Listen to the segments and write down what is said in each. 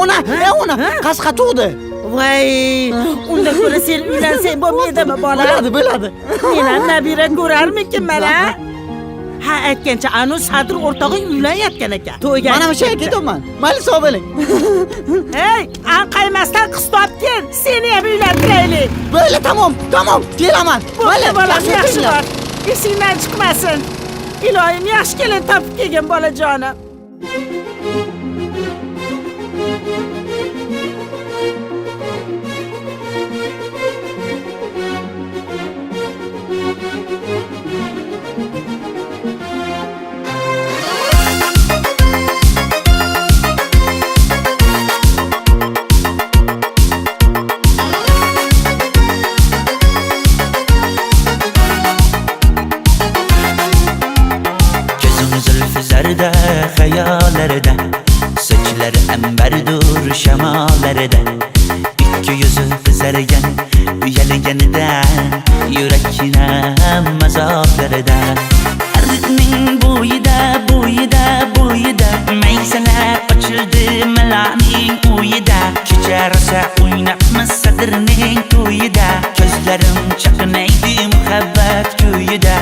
Ona qasqa tug'di. Voy, unda ko'ra sen uylansang bo'lmaydimi bola? Bo'ladi. Men ham nabira ko'rarmikinman a? Ha, aytgancha anu Sadir o'rtog'ing uylanayotgan ekan. To'yga. Mana o'sha ketaman. Mayli sog' bo'ling. Hey, anqaymasdan qiz topgin. Seni ham uylantiraylik. Bo'ldi, tamom. Kelaman. Mayli, bolam yaxshi bor. Esingdan chiqmasin. Iloyim yaxshi kelin topib kelgin bolajonim. Zarda hayallarda, sochlari ambardur shamollarda, ikki yuzi qizargan uyalganidan, yurakkinam azoblarida. Arqning bo'yida maysalar ochildi malaning uyida. Kecha rosa o'ynabmiz Sadirning to'yida, ko'zlarim chaqnaydi muhabbat kuyida.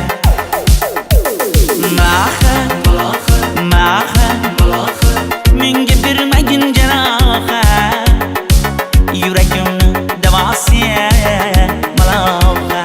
Menga bermagin jarohat, yuragimni davosiya maloha.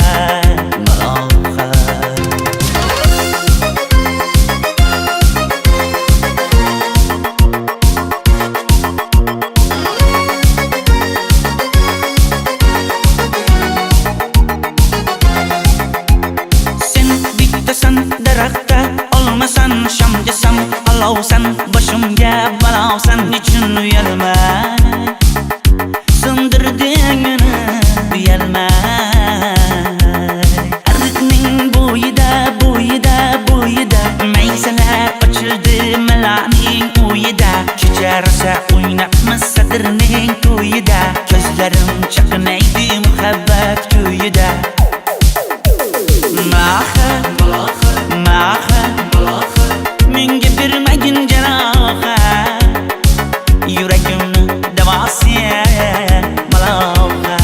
Sen bittasan daraxtda, olmasan shamgasan, olovsan boshimga balosan. Nechun uyalmay sindirding meni, uyalmay. Arqning bo'yida maysalar ochildi malaning uyida. Kecha rosa o'ynabmiz Sadirning to'yida, ko'zlarim chaqnaydi muhabbat kuyida. Menga bermagin jarohat, yuragimni davosiya maloha.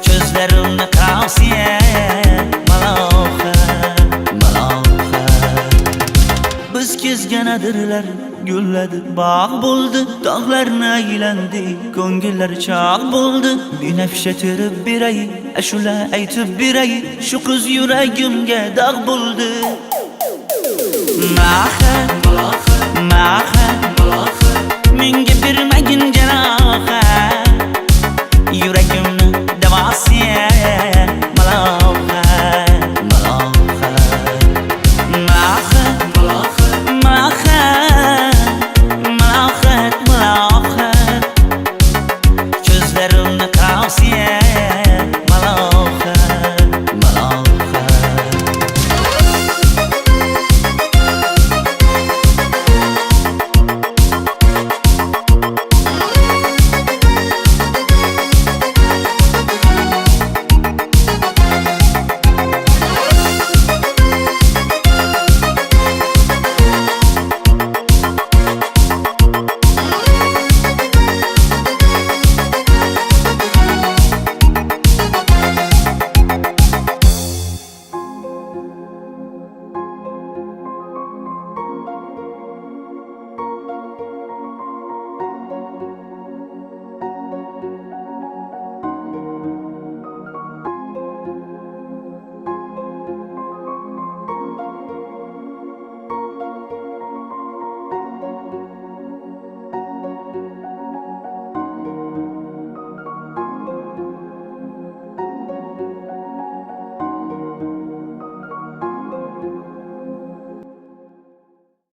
Ko'zlarimni qarosiya maloha. Biz kezganadirlar gulladi, bog' bo'ldi, tog'larni aylandi, ko'ngillar chog' bo'ldi. Binafsha terib beray, ashula aytib beray, shu qiz yuragimga dog' bo'ldi. Menga bir